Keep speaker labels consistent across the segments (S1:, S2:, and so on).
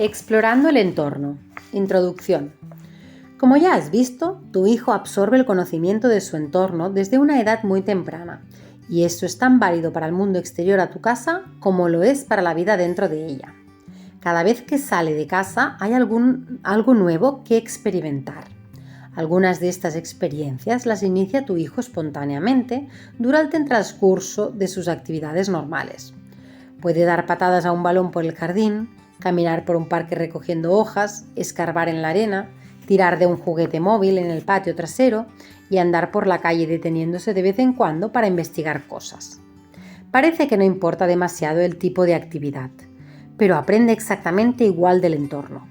S1: Explorando el entorno. Introducción. Como ya has visto, tu hijo absorbe el conocimiento de su entorno desde una edad muy temprana, y esto es tan válido para el mundo exterior a tu casa como lo es para la vida dentro de ella. Cada vez que sale de casa hay algo nuevo que experimentar. Algunas de estas experiencias las inicia tu hijo espontáneamente durante el transcurso de sus actividades normales. Puede dar patadas a un balón por el jardín, caminar por un parque recogiendo hojas, escarbar en la arena, tirar de un juguete móvil en el patio trasero y andar por la calle deteniéndose de vez en cuando para investigar cosas. Parece que no importa demasiado el tipo de actividad, pero aprende exactamente igual del entorno.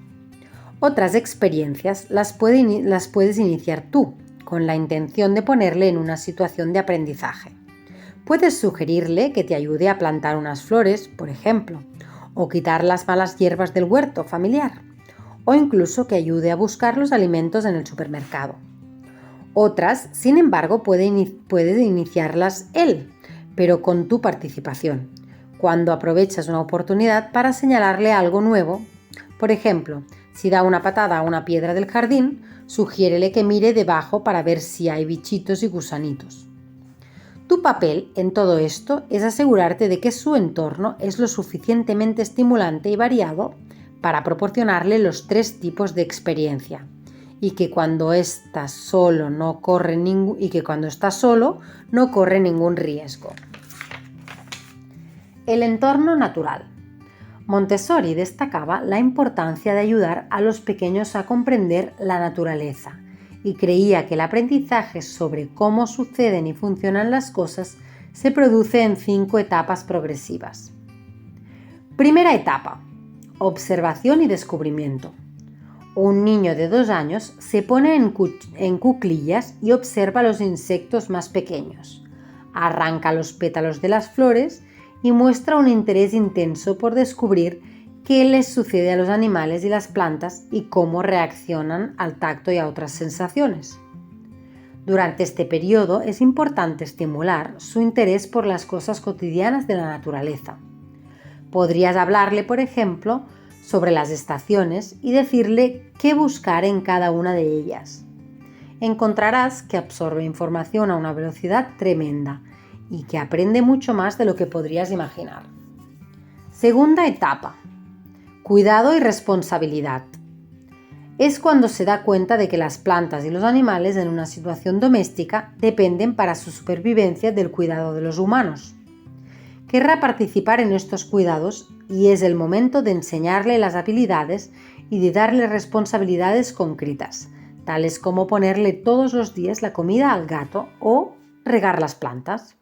S1: Otras experiencias las puedes iniciar tú, con la intención de ponerle en una situación de aprendizaje. Puedes sugerirle que te ayude a plantar unas flores, por ejemplo, o quitar las malas hierbas del huerto familiar, o incluso que ayude a buscar los alimentos en el supermercado. Otras, sin embargo, puedes iniciarlas él, pero con tu participación, cuando aprovechas una oportunidad para señalarle algo nuevo. Por ejemplo, si da una patada a una piedra del jardín, sugiérele que mire debajo para ver si hay bichitos y gusanitos. Tu papel en todo esto es asegurarte de que su entorno es lo suficientemente estimulante y variado para proporcionarle los 3 tipos de experiencia y que cuando está solo no corre ningún riesgo. El entorno natural. Montessori destacaba la importancia de ayudar a los pequeños a comprender la naturaleza y creía que el aprendizaje sobre cómo suceden y funcionan las cosas se produce en 5 etapas progresivas. Primera etapa: observación y descubrimiento. Un niño de 2 años se pone en cuclillas y observa los insectos más pequeños, arranca los pétalos de las flores y muestra un interés intenso por descubrir qué les sucede a los animales y las plantas y cómo reaccionan al tacto y a otras sensaciones. Durante este periodo es importante estimular su interés por las cosas cotidianas de la naturaleza. Podrías hablarle, por ejemplo, sobre las estaciones y decirle qué buscar en cada una de ellas. Encontrarás que absorbe información a una velocidad tremenda y que aprende mucho más de lo que podrías imaginar. Segunda etapa: cuidado y responsabilidad. Es cuando se da cuenta de que las plantas y los animales en una situación doméstica dependen para su supervivencia del cuidado de los humanos. Querrá participar en estos cuidados y es el momento de enseñarle las habilidades y de darle responsabilidades concretas, tales como ponerle todos los días la comida al gato o regar las plantas.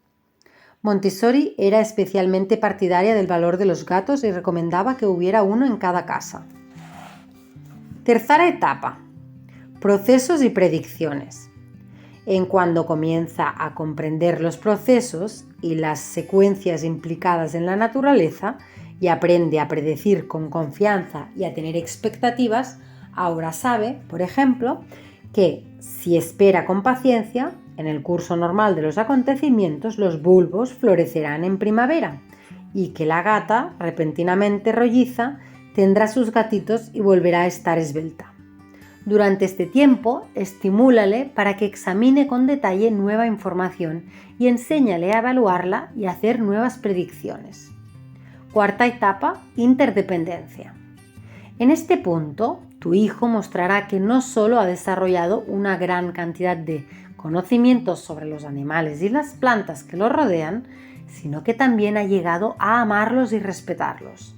S1: Montessori era especialmente partidaria del valor de los gatos y recomendaba que hubiera uno en cada casa. Tercera etapa: procesos y predicciones. En cuando comienza a comprender los procesos y las secuencias implicadas en la naturaleza y aprende a predecir con confianza y a tener expectativas, ahora sabe, por ejemplo, que si espera con paciencia, en el curso normal de los acontecimientos los bulbos florecerán en primavera y que la gata, repentinamente rolliza, tendrá sus gatitos y volverá a estar esbelta. Durante este tiempo, estimúlale para que examine con detalle nueva información y enséñale a evaluarla y a hacer nuevas predicciones. Cuarta etapa: interdependencia. En este punto, tu hijo mostrará que no solo ha desarrollado una gran cantidad de conocimientos sobre los animales y las plantas que los rodean, sino que también ha llegado a amarlos y respetarlos.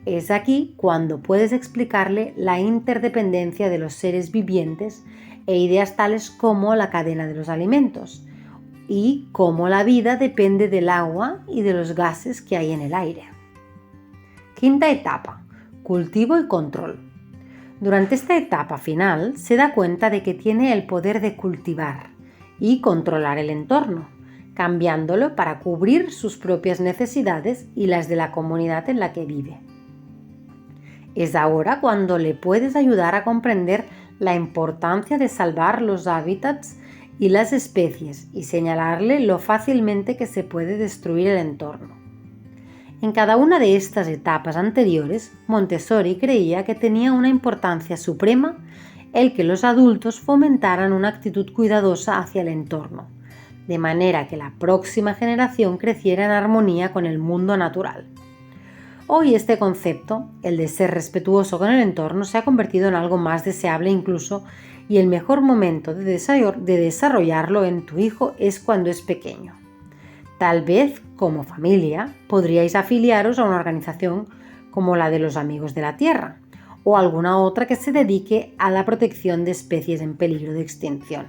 S1: Es aquí cuando puedes explicarle la interdependencia de los seres vivientes e ideas tales como la cadena de los alimentos y cómo la vida depende del agua y de los gases que hay en el aire. Quinta etapa: cultivo y control. Durante esta etapa final se da cuenta de que tiene el poder de cultivar y controlar el entorno, cambiándolo para cubrir sus propias necesidades y las de la comunidad en la que vive. Es ahora cuando le puedes ayudar a comprender la importancia de salvar los hábitats y las especies y señalarle lo fácilmente que se puede destruir el entorno. En cada una de estas etapas anteriores, Montessori creía que tenía una importancia suprema el que los adultos fomentaran una actitud cuidadosa hacia el entorno, de manera que la próxima generación creciera en armonía con el mundo natural. Hoy este concepto, el de ser respetuoso con el entorno, se ha convertido en algo más deseable incluso, y el mejor momento de desarrollarlo en tu hijo es cuando es pequeño. Tal vez, como familia, podríais afiliaros a una organización como la de los Amigos de la Tierra o alguna otra que se dedique a la protección de especies en peligro de extinción.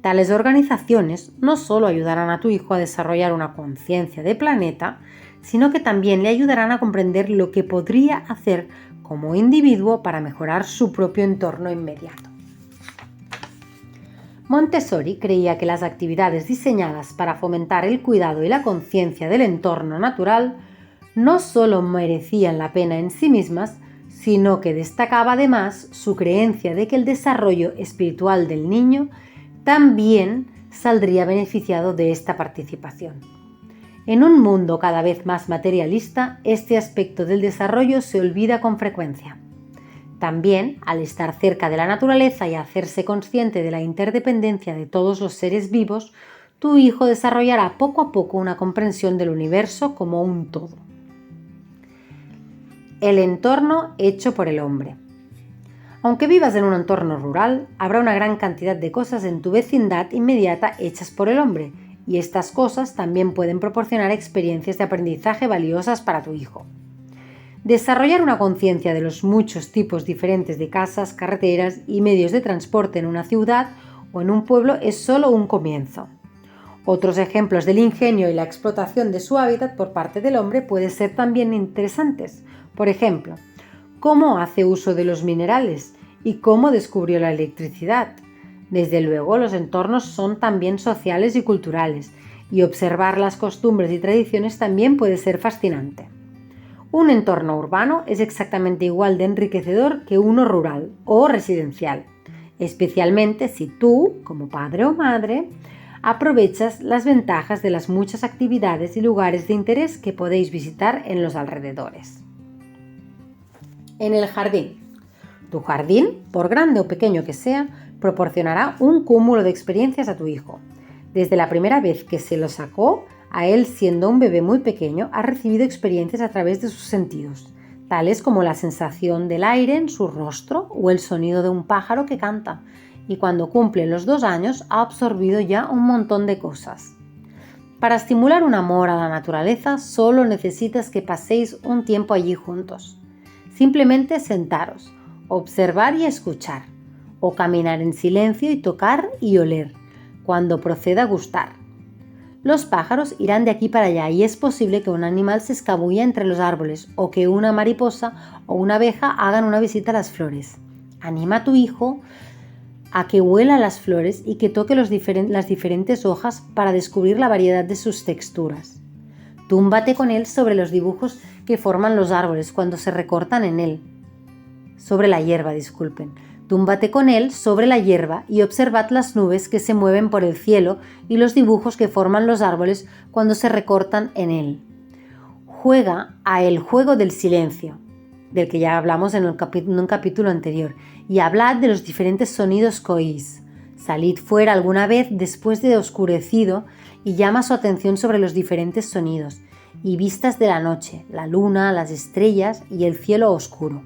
S1: Tales organizaciones no solo ayudarán a tu hijo a desarrollar una conciencia de planeta, sino que también le ayudarán a comprender lo que podría hacer como individuo para mejorar su propio entorno inmediato. Montessori creía que las actividades diseñadas para fomentar el cuidado y la conciencia del entorno natural no solo merecían la pena en sí mismas, sino que destacaba además su creencia de que el desarrollo espiritual del niño también saldría beneficiado de esta participación. En un mundo cada vez más materialista, este aspecto del desarrollo se olvida con frecuencia. También, al estar cerca de la naturaleza y hacerse consciente de la interdependencia de todos los seres vivos, tu hijo desarrollará poco a poco una comprensión del universo como un todo. El entorno hecho por el hombre. Aunque vivas en un entorno rural, habrá una gran cantidad de cosas en tu vecindad inmediata hechas por el hombre, y estas cosas también pueden proporcionar experiencias de aprendizaje valiosas para tu hijo. Desarrollar una conciencia de los muchos tipos diferentes de casas, carreteras y medios de transporte en una ciudad o en un pueblo es solo un comienzo. Otros ejemplos del ingenio y la explotación de su hábitat por parte del hombre pueden ser también interesantes. Por ejemplo, cómo hace uso de los minerales y cómo descubrió la electricidad. Desde luego, los entornos son también sociales y culturales, y observar las costumbres y tradiciones también puede ser fascinante. Un entorno urbano es exactamente igual de enriquecedor que uno rural o residencial, especialmente si tú, como padre o madre, aprovechas las ventajas de las muchas actividades y lugares de interés que podéis visitar en los alrededores. En el jardín. Tu jardín, por grande o pequeño que sea, proporcionará un cúmulo de experiencias a tu hijo. Desde la primera vez que se lo sacó, a él, siendo un bebé muy pequeño, ha recibido experiencias a través de sus sentidos, tales como la sensación del aire en su rostro o el sonido de un pájaro que canta, y cuando cumple los 2 años ha absorbido ya un montón de cosas. Para estimular un amor a la naturaleza, solo necesitas que paséis un tiempo allí juntos. Simplemente sentaros, observar y escuchar, o caminar en silencio y tocar y oler, cuando proceda a gustar. Los pájaros irán de aquí para allá y es posible que un animal se escabulla entre los árboles o que una mariposa o una abeja hagan una visita a las flores. Anima a tu hijo a que huela las flores y que toque las diferentes hojas para descubrir la variedad de sus texturas. Túmbate con él sobre los dibujos que forman los árboles cuando se recortan en él. Túmbate con él sobre la hierba y observad las nubes que se mueven por el cielo y los dibujos que forman los árboles cuando se recortan en él. Juega a el juego del silencio, del que ya hablamos en un capítulo anterior, y hablad de los diferentes sonidos que oís. Salid fuera alguna vez después de oscurecido y llama su atención sobre los diferentes sonidos y vistas de la noche, la luna, las estrellas y el cielo oscuro.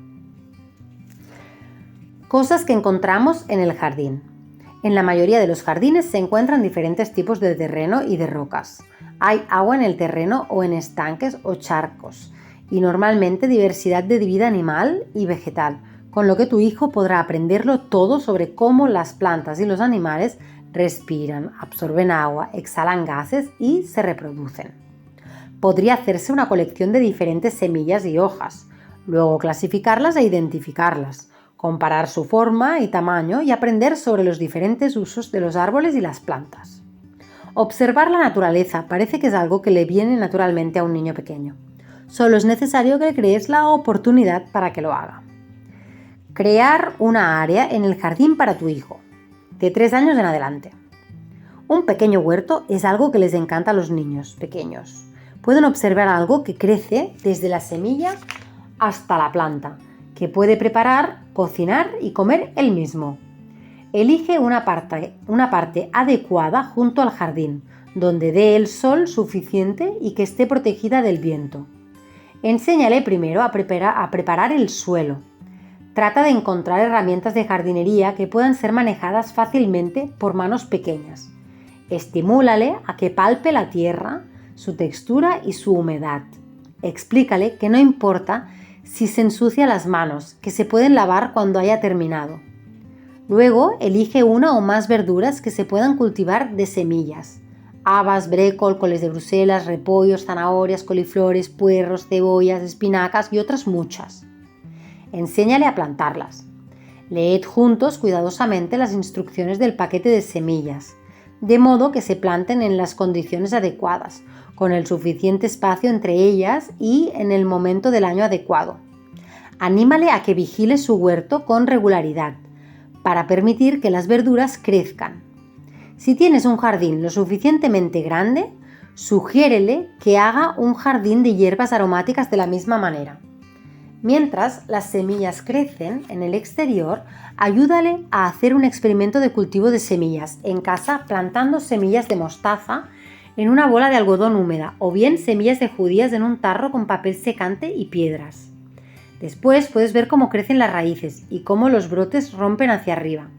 S1: Cosas que encontramos en el jardín. En la mayoría de los jardines se encuentran diferentes tipos de terreno y de rocas. Hay agua en el terreno o en estanques o charcos y normalmente diversidad de vida animal y vegetal, con lo que tu hijo podrá aprenderlo todo sobre cómo las plantas y los animales respiran, absorben agua, exhalan gases y se reproducen. Podría hacerse una colección de diferentes semillas y hojas, luego clasificarlas e identificarlas, comparar su forma y tamaño y aprender sobre los diferentes usos de los árboles y las plantas. Observar la naturaleza parece que es algo que le viene naturalmente a un niño pequeño. Solo es necesario que le crees la oportunidad para que lo haga. Crear una área en el jardín para tu hijo, de 3 años en adelante. Un pequeño huerto es algo que les encanta a los niños pequeños. pueden observar algo que crece desde la semilla hasta la planta, que puede preparar, cocinar y comer él mismo. Elige una parte adecuada junto al jardín, donde dé el sol suficiente y que esté protegida del viento. Enséñale primero a preparar el suelo. Trata de encontrar herramientas de jardinería que puedan ser manejadas fácilmente por manos pequeñas. Estimúlale a que palpe la tierra, su textura y su humedad. Explícale que no importa si se ensucia las manos, que se pueden lavar cuando haya terminado. Luego, elige una o más verduras que se puedan cultivar de semillas. Habas, brécol, coles de Bruselas, repollos, zanahorias, coliflores, puerros, cebollas, espinacas y otras muchas. Enséñale a plantarlas. Leed juntos cuidadosamente las instrucciones del paquete de semillas, de modo que se planten en las condiciones adecuadas, con el suficiente espacio entre ellas y en el momento del año adecuado. Anímale a que vigile su huerto con regularidad, para permitir que las verduras crezcan. Si tienes un jardín lo suficientemente grande, sugiérele que haga un jardín de hierbas aromáticas de la misma manera. Mientras las semillas crecen en el exterior, ayúdale a hacer un experimento de cultivo de semillas en casa plantando semillas de mostaza en una bola de algodón húmeda o bien semillas de judías en un tarro con papel secante y piedras. Después puedes ver cómo crecen las raíces y cómo los brotes rompen hacia arriba.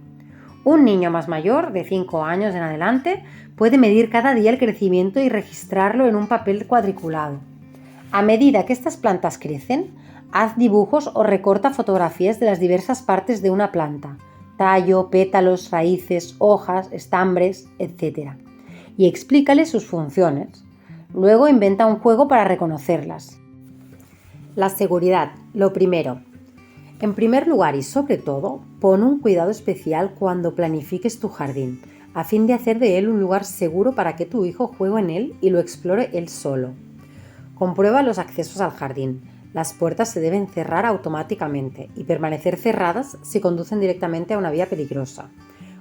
S1: Un niño más mayor, de 5 años en adelante, puede medir cada día el crecimiento y registrarlo en un papel cuadriculado. A medida que estas plantas crecen, haz dibujos o recorta fotografías de las diversas partes de una planta, tallo, pétalos, raíces, hojas, estambres, etc. Y explícale sus funciones. Luego inventa un juego para reconocerlas. La seguridad, lo primero. En primer lugar y sobre todo, pon un cuidado especial cuando planifiques tu jardín, a fin de hacer de él un lugar seguro para que tu hijo juegue en él y lo explore él solo. Comprueba los accesos al jardín. Las puertas se deben cerrar automáticamente y permanecer cerradas si conducen directamente a una vía peligrosa.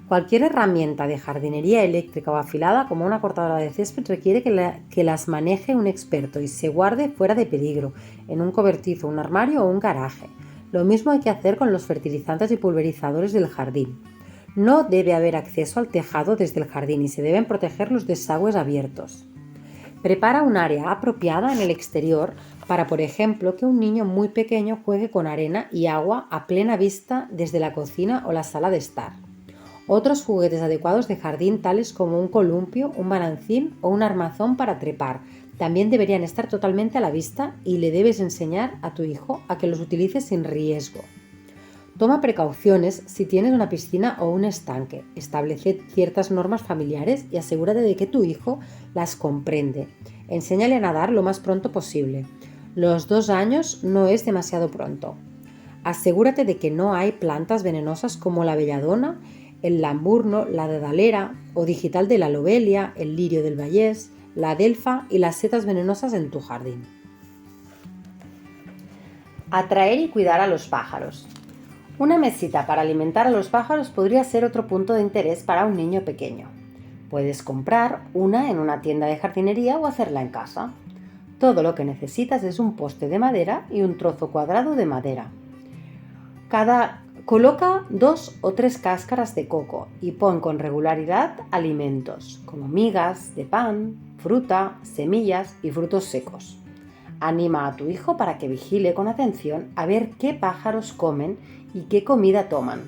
S1: Cualquier herramienta de jardinería eléctrica o afilada, como una cortadora de césped, requiere que las maneje un experto y se guarde fuera de peligro, en un cobertizo, un armario o un garaje. Lo mismo hay que hacer con los fertilizantes y pulverizadores del jardín. No debe haber acceso al tejado desde el jardín y se deben proteger los desagües abiertos. Prepara un área apropiada en el exterior para, por ejemplo, que un niño muy pequeño juegue con arena y agua a plena vista desde la cocina o la sala de estar. Otros juguetes adecuados de jardín, tales como un columpio, un balancín o un armazón para trepar, también deberían estar totalmente a la vista y le debes enseñar a tu hijo a que los utilice sin riesgo. Toma precauciones si tienes una piscina o un estanque. Establece ciertas normas familiares y asegúrate de que tu hijo las comprende. Enséñale a nadar lo más pronto posible. Los 2 años no es demasiado pronto. Asegúrate de que no hay plantas venenosas como la belladona, el lamburno, la dedalera o digital de la lobelia, el lirio del vallés, la adelfa y las setas venenosas en tu jardín. Atraer y cuidar a los pájaros. Una mesita para alimentar a los pájaros podría ser otro punto de interés para un niño pequeño. Puedes comprar una en una tienda de jardinería o hacerla en casa. Todo lo que necesitas es un poste de madera y un trozo cuadrado de madera. Coloca 2 o 3 cáscaras de coco y pon con regularidad alimentos, como migas de pan, fruta, semillas y frutos secos. Anima a tu hijo para que vigile con atención a ver qué pájaros comen y qué comida toman.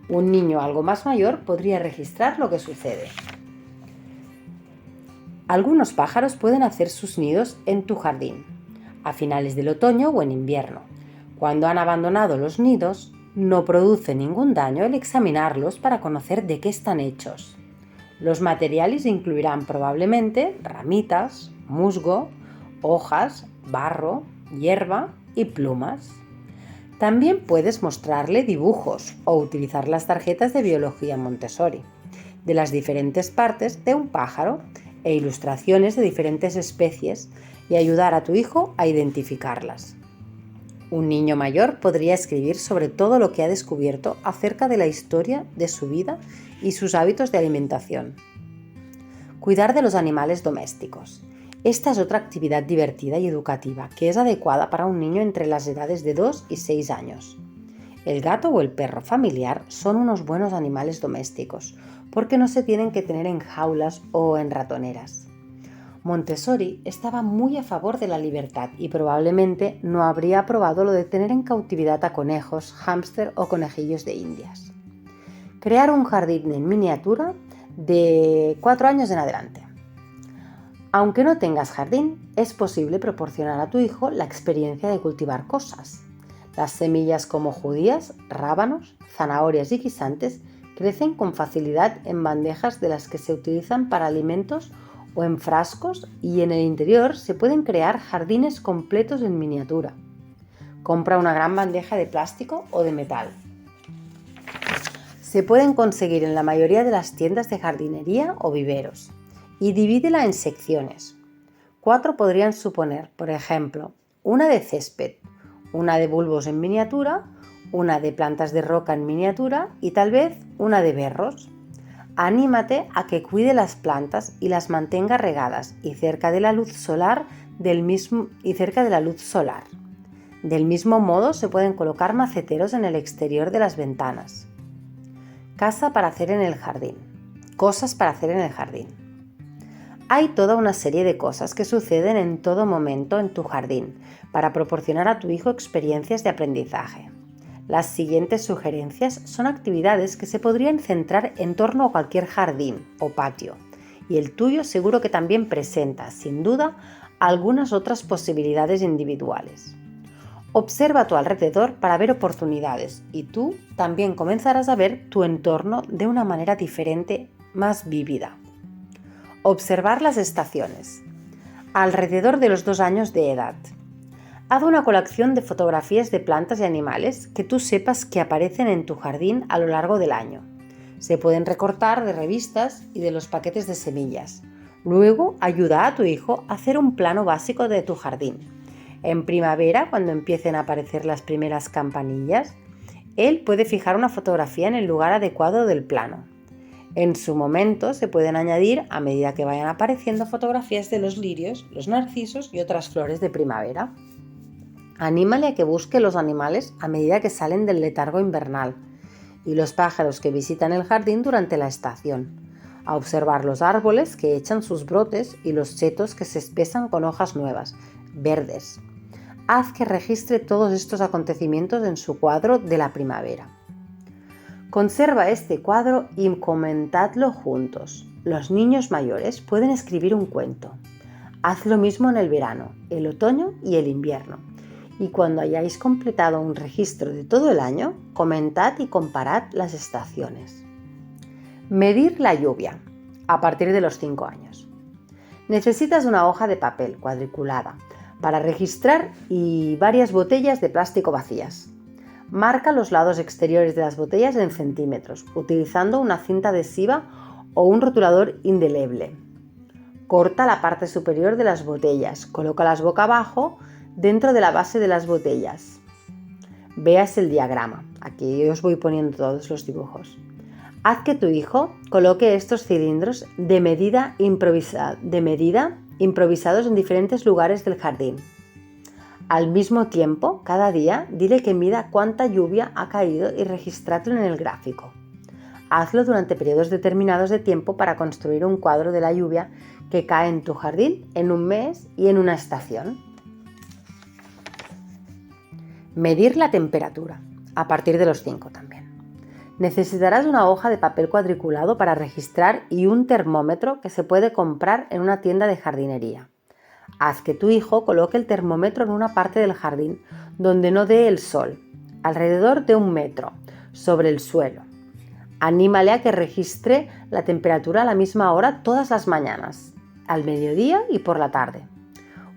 S1: Un niño algo más mayor podría registrar lo que sucede. Algunos pájaros pueden hacer sus nidos en tu jardín, a finales del otoño o en invierno. Cuando han abandonado los nidos, no produce ningún daño el examinarlos para conocer de qué están hechos. Los materiales incluirán probablemente ramitas, musgo, hojas, barro, hierba y plumas. También puedes mostrarle dibujos o utilizar las tarjetas de biología Montessori de las diferentes partes de un pájaro e ilustraciones de diferentes especies y ayudar a tu hijo a identificarlas. Un niño mayor podría escribir sobre todo lo que ha descubierto acerca de la historia de su vida y sus hábitos de alimentación. Cuidar de los animales domésticos. Esta es otra actividad divertida y educativa que es adecuada para un niño entre las edades de 2 y 6 años. El gato o el perro familiar son unos buenos animales domésticos porque no se tienen que tener en jaulas o en ratoneras. Montessori estaba muy a favor de la libertad y probablemente no habría aprobado lo de tener en cautividad a conejos, hámster o conejillos de Indias. Crear un jardín en miniatura de 4 años en adelante. Aunque no tengas jardín, es posible proporcionar a tu hijo la experiencia de cultivar cosas. Las semillas como judías, rábanos, zanahorias y guisantes crecen con facilidad en bandejas de las que se utilizan para alimentos o en frascos, y en el interior se pueden crear jardines completos en miniatura. Compra una gran bandeja de plástico o de metal. Se pueden conseguir en la mayoría de las tiendas de jardinería o viveros, y divídela en secciones. 4 podrían suponer, por ejemplo, una de césped, una de bulbos en miniatura, una de plantas de roca en miniatura y tal vez una de berros. Anímate a que cuide las plantas y las mantenga regadas y cerca de la luz solar Del mismo modo, se pueden colocar maceteros en el exterior de las ventanas. Cosas para hacer en el jardín. Hay toda una serie de cosas que suceden en todo momento en tu jardín para proporcionar a tu hijo experiencias de aprendizaje. Las siguientes sugerencias son actividades que se podrían centrar en torno a cualquier jardín o patio, y el tuyo seguro que también presenta, sin duda, algunas otras posibilidades individuales. Observa a tu alrededor para ver oportunidades y tú también comenzarás a ver tu entorno de una manera diferente, más vívida. Observar las estaciones. Alrededor de los 2 años de edad. Haz una colección de fotografías de plantas y animales que tú sepas que aparecen en tu jardín a lo largo del año. Se pueden recortar de revistas y de los paquetes de semillas. Luego, ayuda a tu hijo a hacer un plano básico de tu jardín. En primavera, cuando empiecen a aparecer las primeras campanillas, él puede fijar una fotografía en el lugar adecuado del plano. En su momento se pueden añadir, a medida que vayan apareciendo, fotografías de los lirios, los narcisos y otras flores de primavera. Anímale a que busque los animales a medida que salen del letargo invernal y los pájaros que visitan el jardín durante la estación, a observar los árboles que echan sus brotes y los setos que se espesan con hojas nuevas, verdes. Haz que registre todos estos acontecimientos en su cuadro de la primavera. Conserva este cuadro y comentadlo juntos. Los niños mayores pueden escribir un cuento. Haz lo mismo en el verano, el otoño y el invierno. Y cuando hayáis completado un registro de todo el año, comentad y comparad las estaciones. Medir la lluvia a partir de los 5 años. Necesitas una hoja de papel cuadriculada para registrar y varias botellas de plástico vacías. Marca los lados exteriores de las botellas en centímetros, utilizando una cinta adhesiva o un rotulador indeleble. Corta la parte superior de las botellas, colócalas boca abajo dentro de la base de las botellas. Veas el diagrama. Aquí os voy poniendo todos los dibujos. Haz que tu hijo coloque estos cilindros de medida improvisados en diferentes lugares del jardín. Al mismo tiempo, cada día, dile que mida cuánta lluvia ha caído y registradlo en el gráfico. Hazlo durante periodos determinados de tiempo para construir un cuadro de la lluvia que cae en tu jardín en un mes y en una estación. Medir la temperatura, a partir de los 5 también. Necesitarás una hoja de papel cuadriculado para registrar y un termómetro que se puede comprar en una tienda de jardinería. Haz que tu hijo coloque el termómetro en una parte del jardín donde no dé el sol, alrededor de 1 metro, sobre el suelo. Anímale a que registre la temperatura a la misma hora todas las mañanas, al mediodía y por la tarde.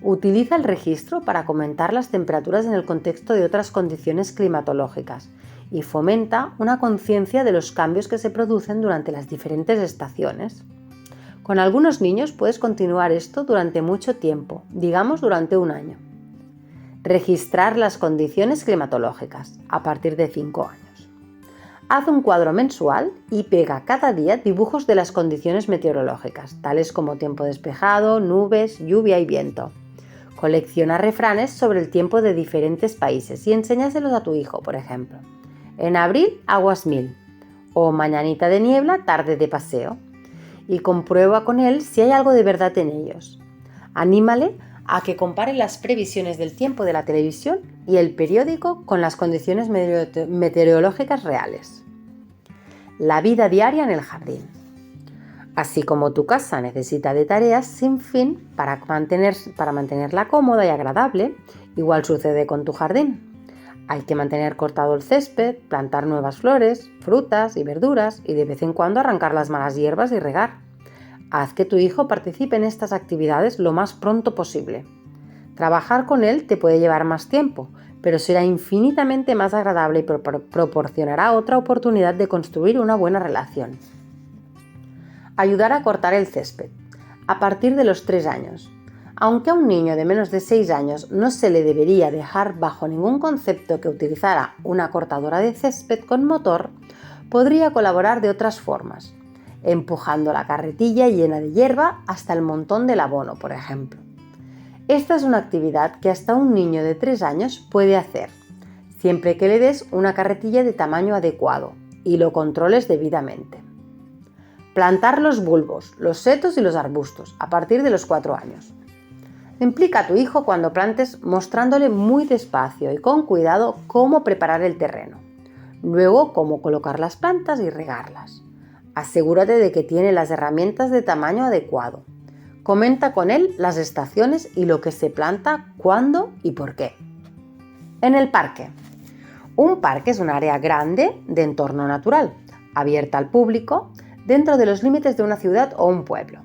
S1: Utiliza el registro para comentar las temperaturas en el contexto de otras condiciones climatológicas y fomenta una conciencia de los cambios que se producen durante las diferentes estaciones. Con algunos niños puedes continuar esto durante mucho tiempo, digamos durante 1 año. Registrar las condiciones climatológicas a partir de 5 años. Haz un cuadro mensual y pega cada día dibujos de las condiciones meteorológicas, tales como tiempo despejado, nubes, lluvia y viento. Colecciona refranes sobre el tiempo de diferentes países y enséñaselos a tu hijo, por ejemplo. En abril, aguas mil. O mañanita de niebla, tarde de paseo. Y comprueba con él si hay algo de verdad en ellos. Anímale a que compare las previsiones del tiempo de la televisión y el periódico con las condiciones meteorológicas reales. La vida diaria en el jardín. Así como tu casa necesita de tareas sin fin para mantenerla cómoda y agradable, igual sucede con tu jardín. Hay que mantener cortado el césped, plantar nuevas flores, frutas y verduras y de vez en cuando arrancar las malas hierbas y regar. Haz que tu hijo participe en estas actividades lo más pronto posible. Trabajar con él te puede llevar más tiempo, pero será infinitamente más agradable y proporcionará otra oportunidad de construir una buena relación. Ayudar a cortar el césped. A partir de los 3 años. Aunque a un niño de menos de 6 años no se le debería dejar bajo ningún concepto que utilizara una cortadora de césped con motor, podría colaborar de otras formas, empujando la carretilla llena de hierba hasta el montón del abono, por ejemplo. Esta es una actividad que hasta un niño de 3 años puede hacer, siempre que le des una carretilla de tamaño adecuado y lo controles debidamente. Plantar los bulbos, los setos y los arbustos a partir de los 4 años. Implica a tu hijo cuando plantes mostrándole muy despacio y con cuidado cómo preparar el terreno. Luego, cómo colocar las plantas y regarlas. Asegúrate de que tiene las herramientas de tamaño adecuado. Comenta con él las estaciones y lo que se planta, cuándo y por qué. En el parque. Un parque es un área grande de entorno natural, abierta al público, dentro de los límites de una ciudad o un pueblo.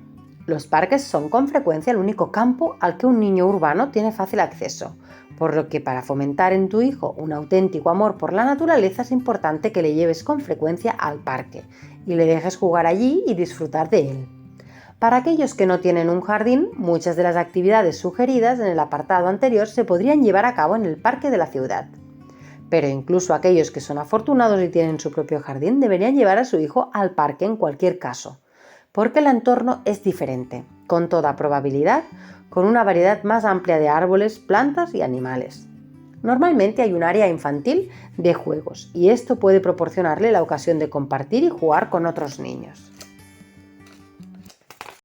S1: Los parques son con frecuencia el único campo al que un niño urbano tiene fácil acceso, por lo que para fomentar en tu hijo un auténtico amor por la naturaleza es importante que le lleves con frecuencia al parque y le dejes jugar allí y disfrutar de él. Para aquellos que no tienen un jardín, muchas de las actividades sugeridas en el apartado anterior se podrían llevar a cabo en el parque de la ciudad. Pero incluso aquellos que son afortunados y tienen su propio jardín deberían llevar a su hijo al parque en cualquier caso, porque el entorno es diferente, con toda probabilidad, con una variedad más amplia de árboles, plantas y animales. Normalmente hay un área infantil de juegos y esto puede proporcionarle la ocasión de compartir y jugar con otros niños.